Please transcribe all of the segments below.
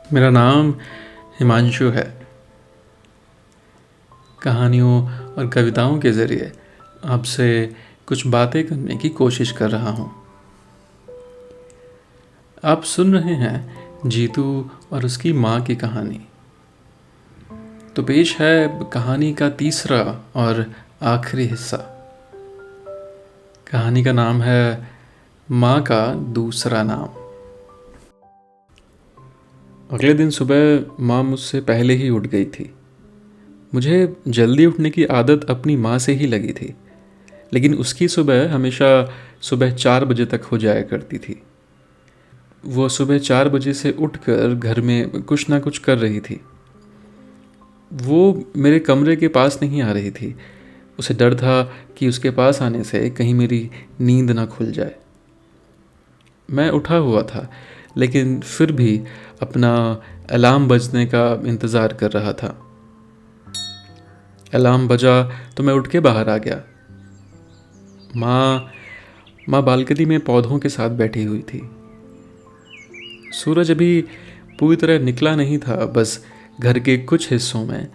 मेरा नाम हिमांशु है। कहानियों और कविताओं के ज़रिए आपसे कुछ बातें करने की कोशिश कर रहा हूँ। आप सुन रहे हैं जीतू और उसकी माँ की कहानी। तो पेश है कहानी का तीसरा और आखिरी हिस्सा। कहानी का नाम है माँ का दूसरा नाम। अगले दिन सुबह माँ मुझसे पहले ही उठ गई थी। मुझे जल्दी उठने की आदत अपनी माँ से ही लगी थी, लेकिन उसकी सुबह हमेशा सुबह 4 बजे तक हो जाया करती थी। वो सुबह 4 बजे से उठकर घर में कुछ ना कुछ कर रही थी। वो मेरे कमरे के पास नहीं आ रही थी। उसे डर था कि उसके पास आने से कहीं मेरी नींद ना खुल जाए। मैं उठा हुआ था, लेकिन फिर भी अपना अलार्म बजने का इंतज़ार कर रहा था। अलार्म बजा तो मैं उठ के बाहर आ गया। माँ माँ बालकनी में पौधों के साथ बैठी हुई थी। सूरज अभी पूरी तरह निकला नहीं था, बस घर के कुछ हिस्सों में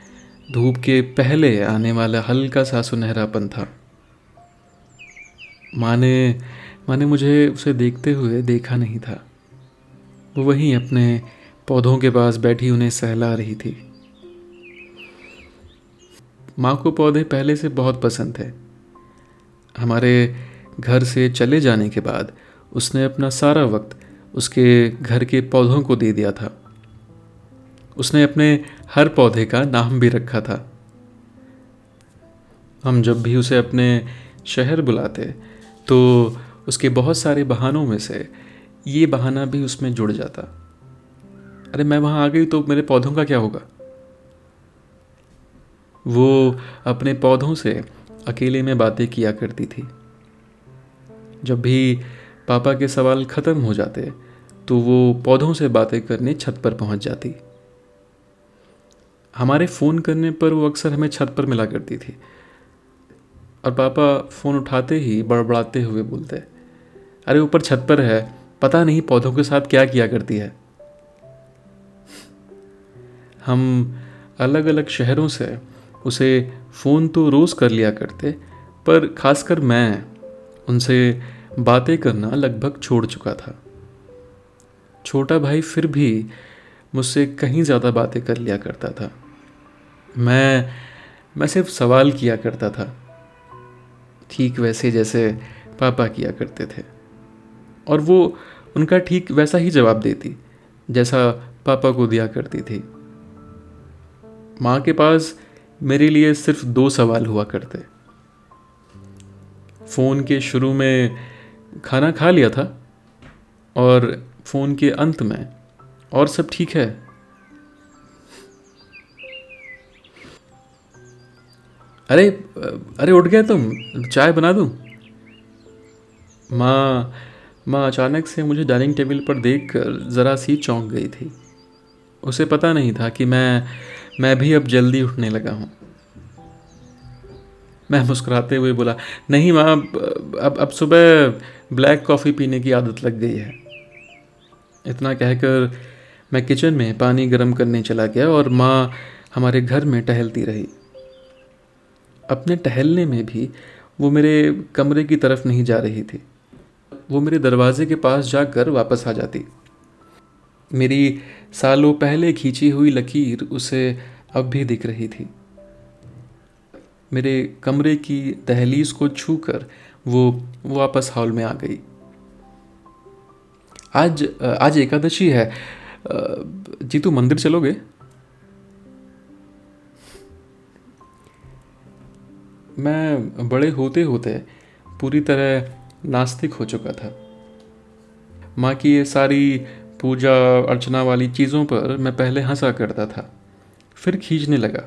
धूप के पहले आने वाला हल्का सा सुनहरापन था। माँ ने माँ ने मुझे उसे देखते हुए देखा नहीं था। वो वहीं अपने पौधों के पास बैठी उन्हें सहला रही थी। माँ को पौधे पहले से बहुत पसंद थे। हमारे घर से चले जाने के बाद उसने अपना सारा वक्त उसके घर के पौधों को दे दिया था। उसने अपने हर पौधे का नाम भी रखा था। हम जब भी उसे अपने शहर बुलाते तो उसके बहुत सारे बहानों में से ये बहाना भी उसमें जुड़ जाता। अरे मैं वहाँ आ गई तो मेरे पौधों का क्या होगा। वो अपने पौधों से अकेले में बातें किया करती थी। जब भी पापा के सवाल ख़त्म हो जाते तो वो पौधों से बातें करने छत पर पहुंच जाती। हमारे फ़ोन करने पर वो अक्सर हमें छत पर मिला करती थी, और पापा फ़ोन उठाते ही बड़बड़ाते हुए बोलते, अरे ऊपर छत पर है, पता नहीं पौधों के साथ क्या किया करती है। हम अलग अलग शहरों से उसे फ़ोन तो रोज़ कर लिया करते, पर खासकर मैं उनसे बातें करना लगभग छोड़ चुका था। छोटा भाई फिर भी मुझसे कहीं ज़्यादा बातें कर लिया करता था। मैं सिर्फ सवाल किया करता था, ठीक वैसे जैसे पापा किया करते थे, और वो उनका ठीक वैसा ही जवाब देती जैसा पापा को दिया करती थी। माँ के पास मेरे लिए सिर्फ 2 सवाल हुआ करते। फ़ोन के शुरू में खाना खा लिया था, और फ़ोन के अंत में और सब ठीक है। अरे अरे उठ गए तुम, चाय बना दूँ। माँ माँ अचानक से मुझे डाइनिंग टेबल पर देखकर ज़रा सी चौंक गई थी। उसे पता नहीं था कि मैं भी अब जल्दी उठने लगा हूँ। मैं मुस्कुराते हुए बोला, नहीं माँ, अब सुबह ब्लैक कॉफ़ी पीने की आदत लग गई है। इतना कहकर मैं किचन में पानी गर्म करने चला गया, और माँ हमारे घर में टहलती रही। अपने टहलने में भी वो मेरे कमरे की तरफ नहीं जा रही थी। वो मेरे दरवाजे के पास जाकर वापस आ जाती। मेरी सालों पहले खींची हुई लकीर उसे अब भी दिख रही थी। मेरे कमरे की दहलीज को छूकर वो वापस हॉल में आ गई। आज एकादशी है, जीतू मंदिर चलोगे? मैं बड़े होते होते पूरी तरह नास्तिक हो चुका था। माँ की ये सारी पूजा अर्चना वाली चीज़ों पर मैं पहले हंसा करता था, फिर खींचने लगा।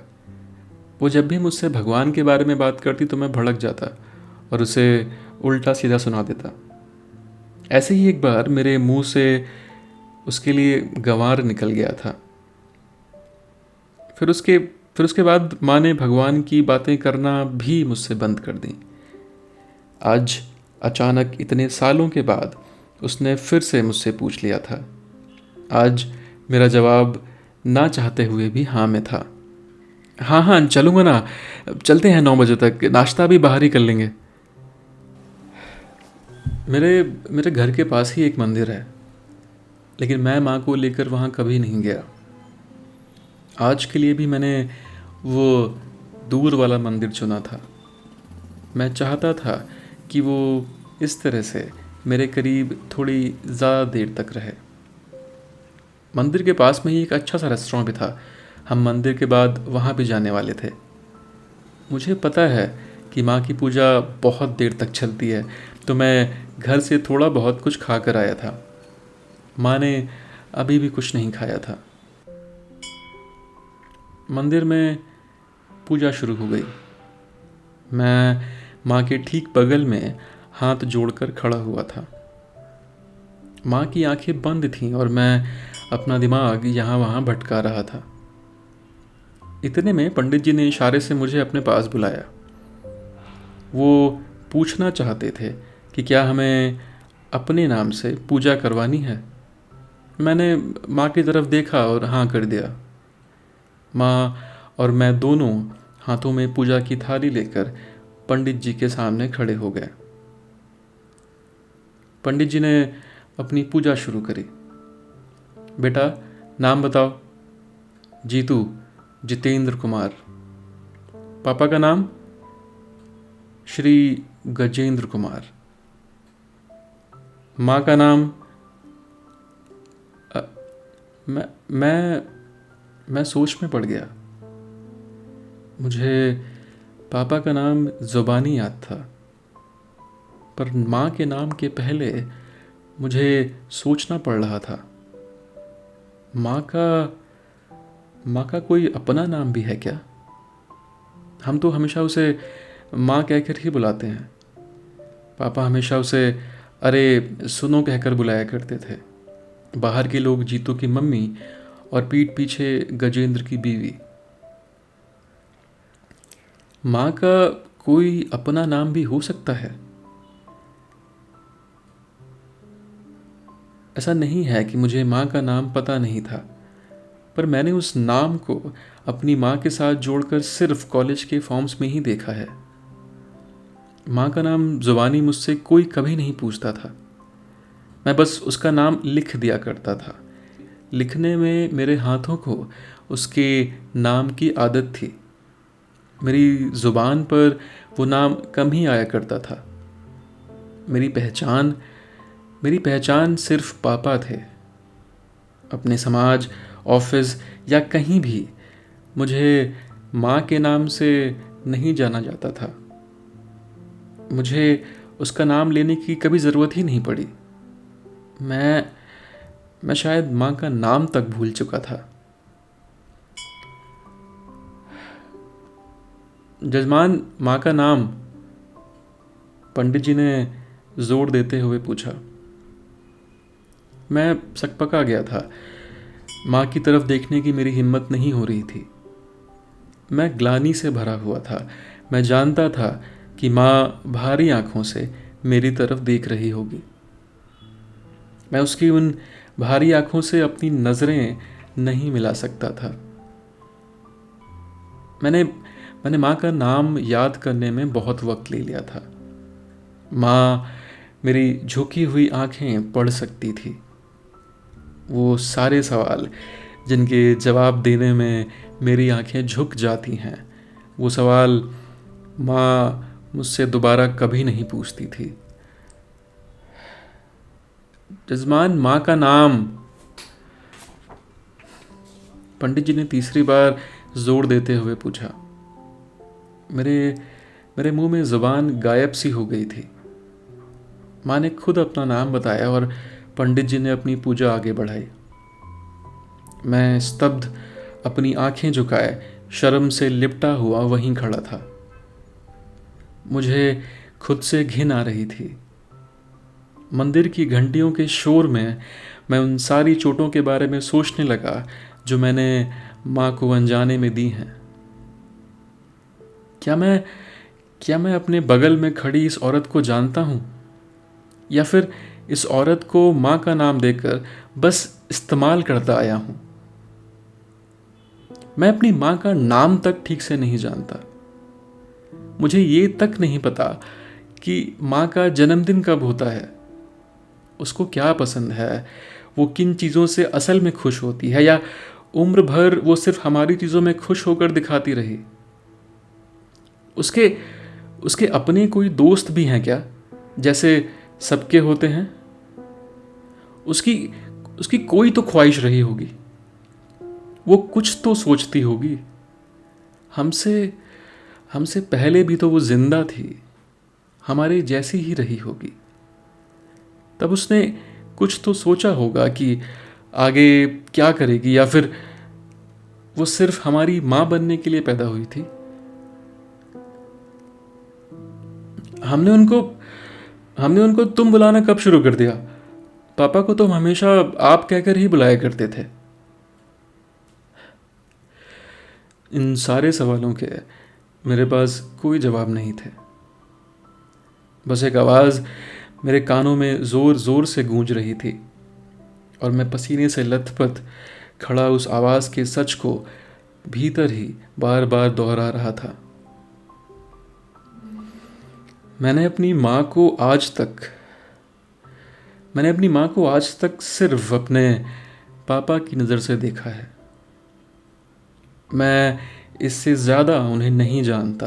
वो जब भी मुझसे भगवान के बारे में बात करती तो मैं भड़क जाता और उसे उल्टा सीधा सुना देता। ऐसे ही एक बार मेरे मुंह से उसके लिए गंवार निकल गया था। फिर उसके बाद माँ ने भगवान की बातें करना भी मुझसे बंद कर दी। आज अचानक इतने सालों के बाद उसने फिर से मुझसे पूछ लिया था। आज मेरा जवाब ना चाहते हुए भी हाँ में था। हाँ हाँ चलूँगा ना, चलते हैं 9 बजे तक, नाश्ता भी बाहर ही कर लेंगे। मेरे मेरे घर के पास ही एक मंदिर है, लेकिन मैं माँ को लेकर वहाँ कभी नहीं गया। आज के लिए भी मैंने वो दूर वाला मंदिर चुना था। मैं चाहता था कि वो इस तरह से मेरे करीब थोड़ी ज़्यादा देर तक रहे। मंदिर के पास में ही एक अच्छा सा रेस्टोरेंट भी था। हम मंदिर के बाद वहाँ भी जाने वाले थे। मुझे पता है कि माँ की पूजा बहुत देर तक चलती है, तो मैं घर से थोड़ा बहुत कुछ खा कर आया था। माँ ने अभी भी कुछ नहीं खाया था। मंदिर में पूजा शुरू हो गई। मैं माँ के ठीक बगल में हाथ जोड़कर खड़ा हुआ था। माँ की आंखें बंद थीं और मैं अपना दिमाग यहाँ वहाँ भटका रहा था। इतने में पंडित जी ने इशारे से मुझे अपने पास बुलाया। वो पूछना चाहते थे कि क्या हमें अपने नाम से पूजा करवानी है। मैंने माँ की तरफ देखा और हाँ कर दिया। माँ और मैं दोनों हाथों में पूजा की थाली लेकर पंडित जी के सामने खड़े हो गए। पंडित जी ने अपनी पूजा शुरू करी। बेटा, नाम बताओ। जीतू, जितेंद्र कुमार। पापा का नाम? श्री गजेंद्र कुमार। माँ का नाम? अ, मैं मैं मैं सोच में पड़ गया। मुझे पापा का नाम ज़ुबानी याद था, पर माँ के नाम के पहले मुझे सोचना पड़ रहा था। माँ का माँ का कोई अपना नाम भी है क्या? हम तो हमेशा उसे माँ कहकर ही बुलाते हैं। पापा हमेशा उसे अरे सुनो कहकर बुलाया करते थे। बाहर के लोग जीतू की मम्मी और पीठ पीछे गजेंद्र की बीवी। माँ का कोई अपना नाम भी हो सकता है। ऐसा नहीं है कि मुझे माँ का नाम पता नहीं था, पर मैंने उस नाम को अपनी माँ के साथ जोड़कर सिर्फ कॉलेज के फॉर्म्स में ही देखा है। माँ का नाम ज़ुबानी मुझसे कोई कभी नहीं पूछता था। मैं बस उसका नाम लिख दिया करता था। लिखने में मेरे हाथों को उसके नाम की आदत थी। मेरी ज़ुबान पर वो नाम कम ही आया करता था। मेरी पहचान मेरी पहचान सिर्फ पापा थे। अपने समाज, ऑफिस या कहीं भी मुझे माँ के नाम से नहीं जाना जाता था। मुझे उसका नाम लेने की कभी ज़रूरत ही नहीं पड़ी। मैं मैं शायद माँ का नाम तक भूल चुका था। जजमान, माँ का नाम? पंडित जी ने जोर देते हुए पूछा। मैं सकपका गया था। माँ की तरफ देखने की मेरी हिम्मत नहीं हो रही थी। मैं ग्लानि से भरा हुआ था। मैं जानता था कि माँ भारी आंखों से मेरी तरफ देख रही होगी। मैं उसकी उन भारी आंखों से अपनी नज़रें नहीं मिला सकता था। मैंने मैंने माँ का नाम याद करने में बहुत वक्त ले लिया था। माँ मेरी झुकी हुई आंखें पढ़ सकती थी। वो सारे सवाल जिनके जवाब देने में मेरी आंखें झुक जाती हैं, वो सवाल माँ मुझसे दोबारा कभी नहीं पूछती थी। जजमान, माँ का नाम? पंडित जी ने तीसरी बार जोर देते हुए पूछा। मेरे मेरे मुंह में जुबान गायब सी हो गई थी। माँ ने खुद अपना नाम बताया और पंडित जी ने अपनी पूजा आगे बढ़ाई। मैं स्तब्ध, अपनी आंखें झुकाए, शर्म से लिपटा हुआ वहीं खड़ा था। मुझे खुद से घिन आ रही थी। मंदिर की घंटियों के शोर में मैं उन सारी चोटों के बारे में सोचने लगा जो मैंने माँ को अनजाने में दी हैं। क्या मैं अपने बगल में खड़ी इस औरत को जानता हूँ, या फिर इस औरत को माँ का नाम देकर बस इस्तेमाल करता आया हूँ। मैं अपनी माँ का नाम तक ठीक से नहीं जानता। मुझे ये तक नहीं पता कि माँ का जन्मदिन कब होता है, उसको क्या पसंद है, वो किन चीज़ों से असल में खुश होती है, या उम्र भर वो सिर्फ हमारी चीज़ों में खुश होकर दिखाती रही। उसके उसके अपने कोई दोस्त भी हैं क्या, जैसे सबके होते हैं? उसकी उसकी कोई तो ख्वाहिश रही होगी, वो कुछ तो सोचती होगी। हमसे हमसे पहले भी तो वो जिंदा थी, हमारे जैसी ही रही होगी। तब उसने कुछ तो सोचा होगा कि आगे क्या करेगी, या फिर वो सिर्फ हमारी माँ बनने के लिए पैदा हुई थी। हमने उनको हमने उनको तुम बुलाना कब शुरू कर दिया? पापा को तो हम हमेशा आप कहकर ही बुलाया करते थे। इन सारे सवालों के मेरे पास कोई जवाब नहीं थे। बस एक आवाज़ मेरे कानों में ज़ोर ज़ोर से गूंज रही थी, और मैं पसीने से लथपथ खड़ा उस आवाज़ के सच को भीतर ही बार बार दोहरा रहा था। मैंने अपनी माँ को आज तक सिर्फ अपने पापा की नज़र से देखा है। मैं इससे ज़्यादा उन्हें नहीं जानता,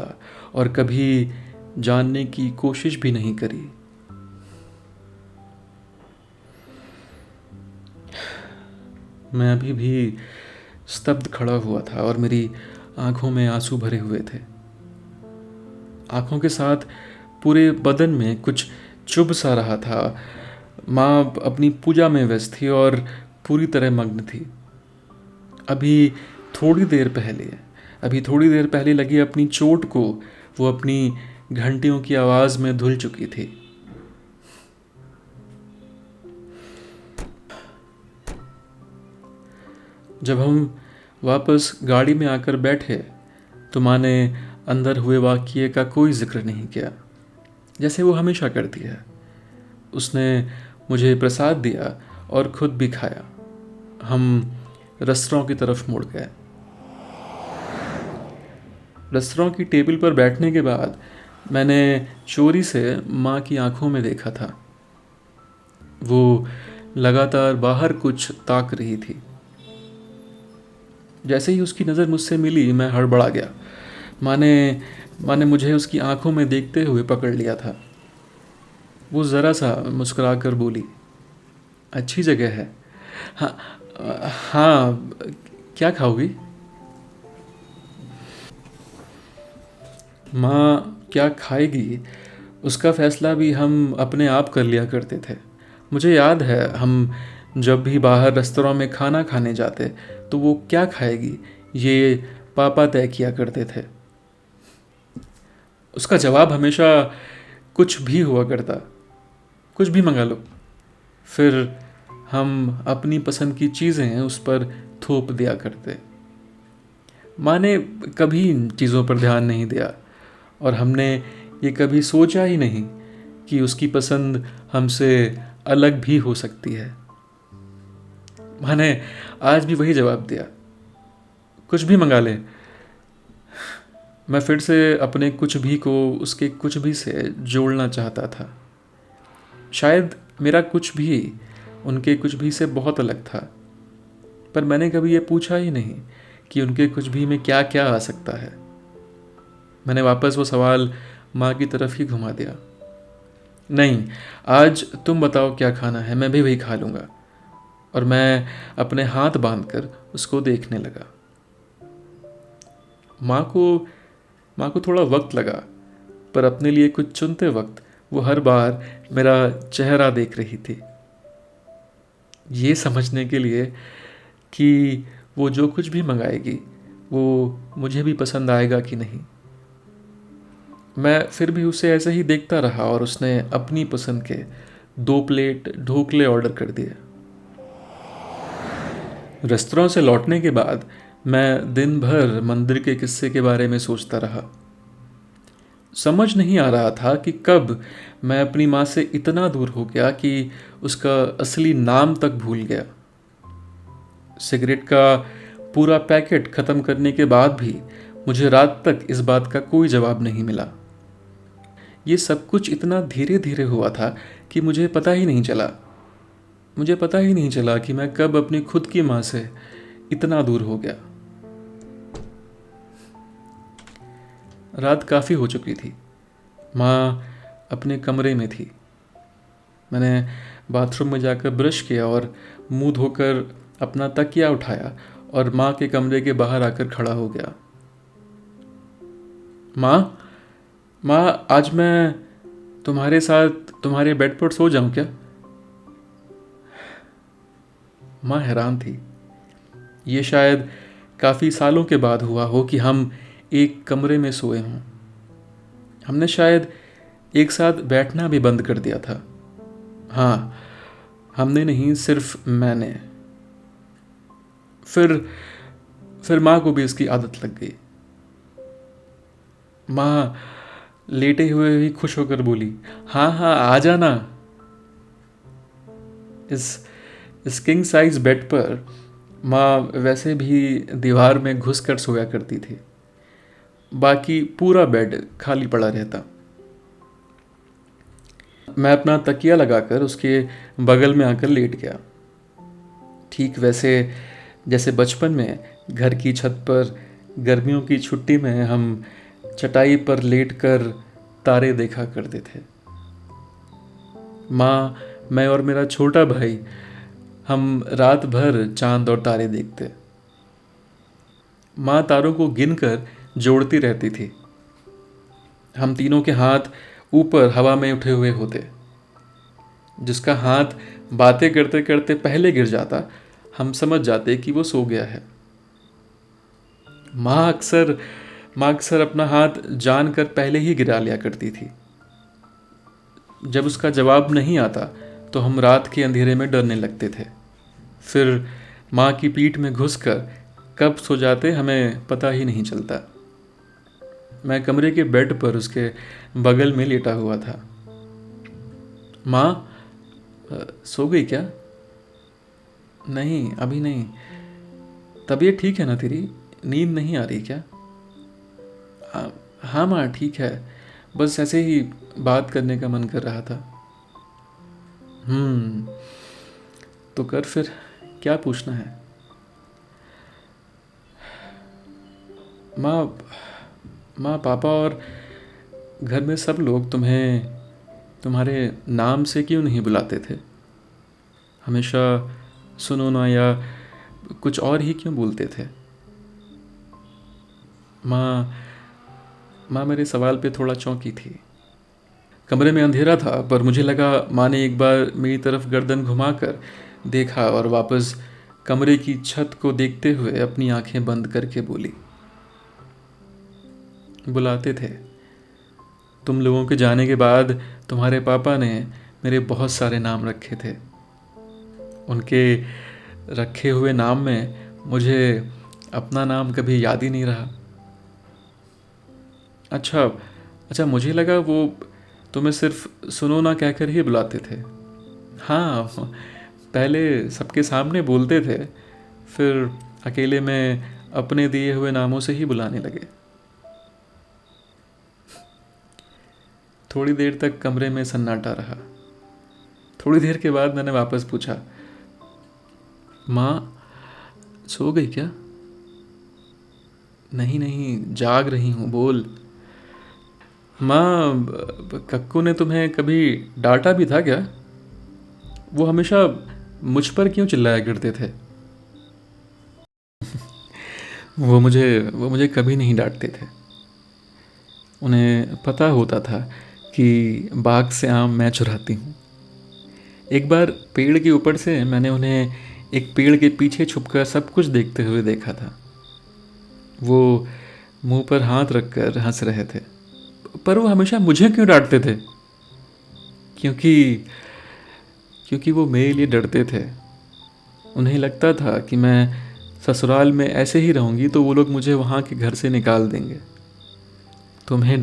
और कभी जानने की कोशिश भी नहीं करी। मैं अभी भी स्तब्ध खड़ा हुआ था, और मेरी आंखों में आंसू भरे हुए थे। आंखों के साथ पूरे बदन में कुछ चुभ सा रहा था। माँ अपनी पूजा में व्यस्त थी और पूरी तरह मग्न थी। अभी थोड़ी देर पहले लगी अपनी चोट को वो अपनी घंटियों की आवाज़ में धुल चुकी थी। जब हम वापस गाड़ी में आकर बैठे तो माँ ने अंदर हुए वाक़ये का कोई जिक्र नहीं किया, जैसे वो हमेशा करती है। उसने मुझे प्रसाद दिया और खुद भी खाया। हम रेस्तरां की तरफ मुड़ गए। रेस्तरां की टेबल पर बैठने के बाद मैंने चोरी से माँ की आंखों में देखा था। वो लगातार बाहर कुछ ताक रही थी। जैसे ही उसकी नज़र मुझसे मिली, मैं हड़बड़ा गया। माँ ने मुझे उसकी आंखों में देखते हुए पकड़ लिया था। वो ज़रा सा मुस्कुरा कर बोली, अच्छी जगह है। हाँ, हाँ, क्या खाओगी? माँ क्या खाएगी, उसका फ़ैसला भी हम अपने आप कर लिया करते थे। मुझे याद है, हम जब भी बाहर रेस्तरां में खाना खाने जाते तो वो क्या खाएगी ये पापा तय किया करते थे। उसका जवाब हमेशा कुछ भी हुआ करता, कुछ भी मंगा लो। फिर हम अपनी पसंद की चीज़ें उस पर थोप दिया करते। माँ ने कभी इन चीज़ों पर ध्यान नहीं दिया, और हमने ये कभी सोचा ही नहीं कि उसकी पसंद हमसे अलग भी हो सकती है। माँ ने आज भी वही जवाब दिया, कुछ भी मंगा ले। मैं फिर से अपने कुछ भी को उसके कुछ भी से जोड़ना चाहता था। शायद मेरा कुछ भी उनके कुछ भी से बहुत अलग था, पर मैंने कभी ये पूछा ही नहीं कि उनके कुछ भी में क्या क्या आ सकता है। मैंने वापस वो सवाल माँ की तरफ ही घुमा दिया। नहीं, आज तुम बताओ क्या खाना है, मैं भी वही खा लूँगा। और मैं अपने हाथ बांधकर उसको देखने लगा। माँ को थोड़ा वक्त लगा, पर अपने लिए कुछ चुनते वक्त वो हर बार मेरा चेहरा देख रही थी, ये समझने के लिए कि वो जो कुछ भी मंगाएगी वो मुझे भी पसंद आएगा कि नहीं। मैं फिर भी उसे ऐसे ही देखता रहा, और उसने अपनी पसंद के 2 प्लेट ढोकले ऑर्डर कर दिए। रेस्तरां से लौटने के बाद मैं दिन भर मंदिर के किस्से के बारे में सोचता रहा। समझ नहीं आ रहा था कि कब मैं अपनी माँ से इतना दूर हो गया कि उसका असली नाम तक भूल गया। सिगरेट का पूरा पैकेट ख़त्म करने के बाद भी मुझे रात तक इस बात का कोई जवाब नहीं मिला। ये सब कुछ इतना धीरे धीरे हुआ था कि मुझे पता ही नहीं चला कि मैं कब अपनी खुद की माँ से इतना दूर हो गया। रात काफ़ी हो चुकी थी। माँ अपने कमरे में थी। मैंने बाथरूम में जाकर ब्रश किया और मुंह धोकर अपना तकिया उठाया और माँ के कमरे के बाहर आकर खड़ा हो गया। माँ, माँ, आज मैं तुम्हारे साथ तुम्हारे बेड पर सो जाऊं क्या? माँ हैरान थी। ये शायद काफ़ी सालों के बाद हुआ हो कि हम एक कमरे में सोए हों। हमने शायद एक साथ बैठना भी बंद कर दिया था। हाँ, हमने नहीं, सिर्फ मैंने। फिर माँ को भी इसकी आदत लग गई। माँ लेटे हुए ही खुश होकर बोली, हाँ हाँ, आ जाना। इस किंग साइज बेड पर माँ वैसे भी दीवार में घुस कर सोया करती थी। बाकी पूरा बेड खाली पड़ा रहता। मैं अपना तकिया लगाकर उसके बगल में आकर लेट गया, ठीक वैसे जैसे बचपन में घर की छत पर गर्मियों की छुट्टी में हम चटाई पर लेटकर तारे देखा करते थे। माँ, मैं और मेरा छोटा भाई हम रात भर चांद और तारे देखते। माँ तारों को गिनकर जोड़ती रहती थी। हम तीनों के हाथ ऊपर हवा में उठे हुए होते। जिसका हाथ बातें करते करते पहले गिर जाता, हम समझ जाते कि वो सो गया है। माँ अक्सर माँ अक्सर अपना हाथ जानकर पहले ही गिरा लिया करती थी। जब उसका जवाब नहीं आता तो हम रात के अंधेरे में डरने लगते थे। फिर माँ की पीठ में घुसकर कब सो जाते हमें पता ही नहीं चलता। मैं कमरे के बेड पर उसके बगल में लेटा हुआ था। माँ, सो गई क्या? नहीं, अभी नहीं। तबीयत ठीक है ना तेरी? नींद नहीं आ रही क्या? हाँ माँ, ठीक है, बस ऐसे ही बात करने का मन कर रहा था। तो कर फिर, क्या पूछना है? माँ माँ पापा और घर में सब लोग तुम्हें तुम्हारे नाम से क्यों नहीं बुलाते थे? हमेशा सुनो ना या कुछ और ही क्यों बोलते थे? माँ माँ मेरे सवाल पे थोड़ा चौंकी थी। कमरे में अंधेरा था, पर मुझे लगा माँ ने एक बार मेरी तरफ गर्दन घुमाकर देखा और वापस कमरे की छत को देखते हुए अपनी आंखें बंद करके बोली, बुलाते थे। तुम लोगों के जाने के बाद तुम्हारे पापा ने मेरे बहुत सारे नाम रखे थे। उनके रखे हुए नाम में मुझे अपना नाम कभी याद ही नहीं रहा। अच्छा अच्छा, मुझे लगा वो तुम्हें सिर्फ सुनो ना कहकर ही बुलाते थे। हाँ, पहले सबके सामने बोलते थे, फिर अकेले में अपने दिए हुए नामों से ही बुलाने लगे। थोड़ी देर तक कमरे में सन्नाटा रहा। थोड़ी देर के बाद मैंने वापस पूछा, माँ सो गई क्या? नहीं नहीं, जाग रही हूँ, बोल। माँ, कक्कू ने तुम्हें कभी डांटा भी था क्या? वो हमेशा मुझ पर क्यों चिल्लाया करते थे? वो मुझे कभी नहीं डांटते थे। उन्हें पता होता था कि बाग से आम मैं चुराती हूँ। एक बार पेड़ के ऊपर से मैंने उन्हें एक पेड़ के पीछे छुपकर सब कुछ देखते हुए देखा था। वो मुंह पर हाथ रखकर हंस रहे थे। पर वो हमेशा मुझे क्यों डांटते थे? क्योंकि क्योंकि वो मेरे लिए डरते थे। उन्हें लगता था कि मैं ससुराल में ऐसे ही रहूँगी तो वो लोग मुझे वहाँ के घर से निकाल देंगे। तुम्हें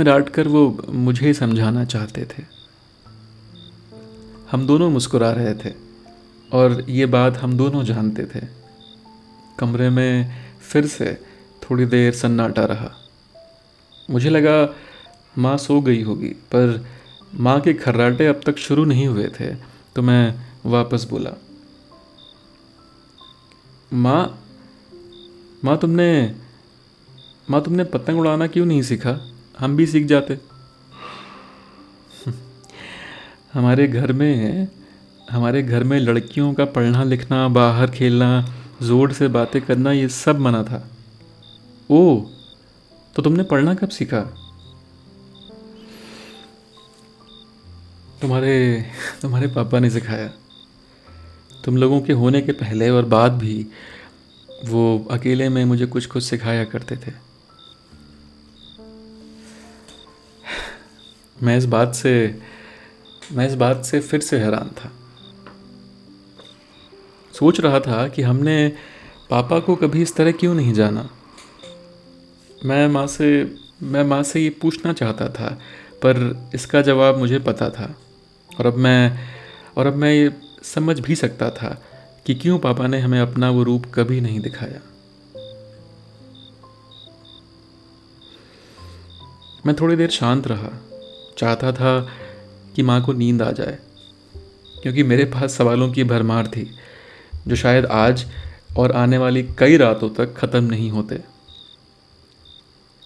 डांट कर वो मुझे समझाना चाहते थे। हम दोनों मुस्कुरा रहे थे और ये बात हम दोनों जानते थे। कमरे में फिर से थोड़ी देर सन्नाटा रहा। मुझे लगा माँ सो गई होगी, पर माँ के खर्राटे अब तक शुरू नहीं हुए थे तो मैं वापस बोला, माँ माँ तुमने माँ तुमने पतंग उड़ाना क्यों नहीं सीखा? हम भी सीख जाते। हमारे घर में हमारे घर में लड़कियों का पढ़ना लिखना, बाहर खेलना, ज़ोर से बातें करना, ये सब मना था। ओह, तो तुमने पढ़ना कब सीखा? तुम्हारे तुम्हारे पापा ने सिखाया। तुम लोगों के होने के पहले और बाद भी वो अकेले में मुझे कुछ कुछ सिखाया करते थे। मैं इस बात से मैं इस बात से फिर से हैरान था। सोच रहा था कि हमने पापा को कभी इस तरह क्यों नहीं जाना। मैं माँ से मैं माँ से ये पूछना चाहता था, पर इसका जवाब मुझे पता था। और अब मैं ये समझ भी सकता था कि क्यों पापा ने हमें अपना वो रूप कभी नहीं दिखाया। मैं थोड़ी देर शांत रहा, चाहता था कि माँ को नींद आ जाए, क्योंकि मेरे पास सवालों की भरमार थी जो शायद आज और आने वाली कई रातों तक ख़त्म नहीं होते।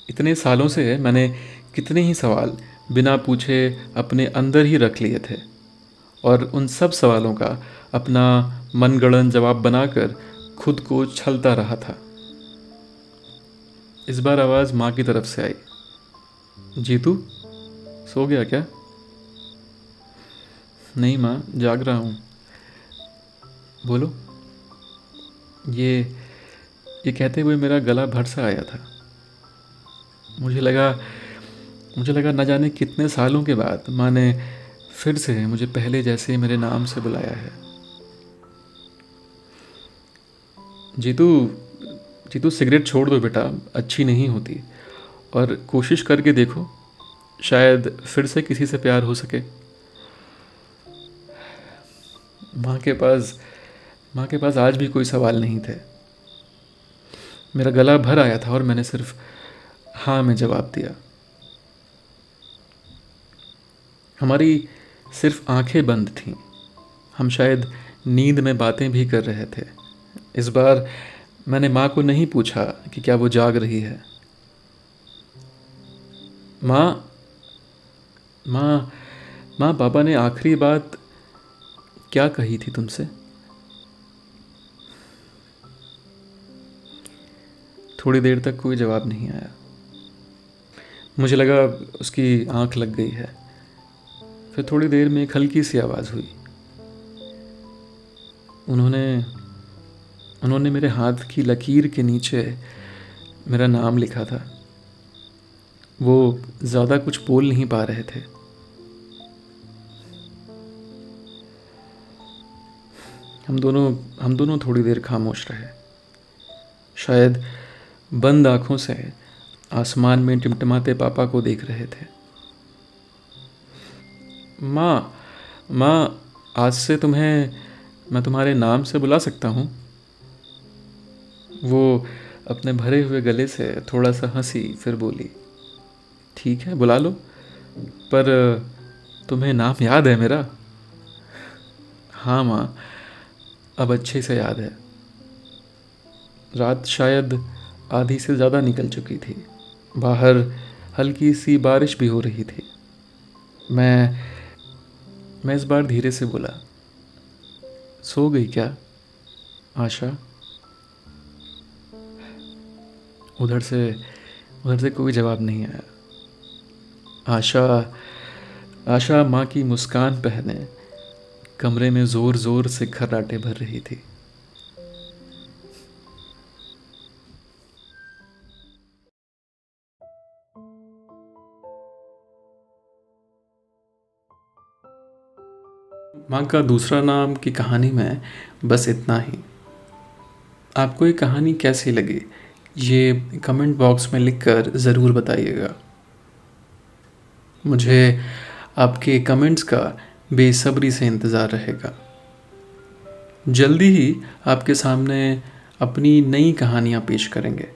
इतने सालों से मैंने कितने ही सवाल बिना पूछे अपने अंदर ही रख लिए थे, और उन सब सवालों का अपना मनगढ़ंत जवाब बनाकर खुद को छलता रहा था। इस बार आवाज़ माँ की तरफ से आई, जीतू, सो गया क्या? नहीं माँ, जाग रहा हूँ। बोलो। ये ये कहते हुए मेरा गला भर सा आया था। मुझे लगा न जाने कितने सालों के बाद माँ ने फिर से मुझे पहले जैसे मेरे नाम से बुलाया है। जीतू, जीतू सिगरेट छोड़ दो बेटा, अच्छी नहीं होती। और कोशिश करके देखो, शायद फिर से किसी से प्यार हो सके। माँ के पास माँ के पास आज भी कोई सवाल नहीं थे। मेरा गला भर आया था और मैंने सिर्फ हाँ में जवाब दिया। हमारी सिर्फ आंखें बंद थीं। हम शायद नींद में बातें भी कर रहे थे। इस बार मैंने माँ को नहीं पूछा कि क्या वो जाग रही है। माँ माँ माँ, पापा ने आखिरी बात क्या कही थी तुमसे? थोड़ी देर तक कोई जवाब नहीं आया। मुझे लगा उसकी आंख लग गई है। फिर थोड़ी देर में एक हल्की सी आवाज़ हुई। उन्होंने उन्होंने मेरे हाथ की लकीर के नीचे मेरा नाम लिखा था। वो ज़्यादा कुछ बोल नहीं पा रहे थे। हम दोनों थोड़ी देर खामोश रहे, शायद बंद आंखों से आसमान में टिमटिमाते पापा को देख रहे थे। माँ माँ, आज से मैं तुम्हारे नाम से बुला सकता हूँ? वो अपने भरे हुए गले से थोड़ा सा हंसी, फिर बोली, ठीक है, बुला लो, पर तुम्हें नाम याद है मेरा? हाँ माँ, अब अच्छे से याद है। रात शायद आधी से ज़्यादा निकल चुकी थी। बाहर हल्की सी बारिश भी हो रही थी। मैं इस बार धीरे से बोला, सो गई क्या आशा? उधर से कोई जवाब नहीं आया। आशा आशा माँ की मुस्कान पहने कमरे में ज़ोर ज़ोर से खर्राटे भर रही थी। माँ का दूसरा नाम की कहानी में बस इतना ही। आपको ये कहानी कैसी लगी ये कमेंट बॉक्स में लिखकर ज़रूर बताइएगा। मुझे आपके कमेंट्स का बेसब्री से इंतज़ार रहेगा। जल्दी ही आपके सामने अपनी नई कहानियाँ पेश करेंगे।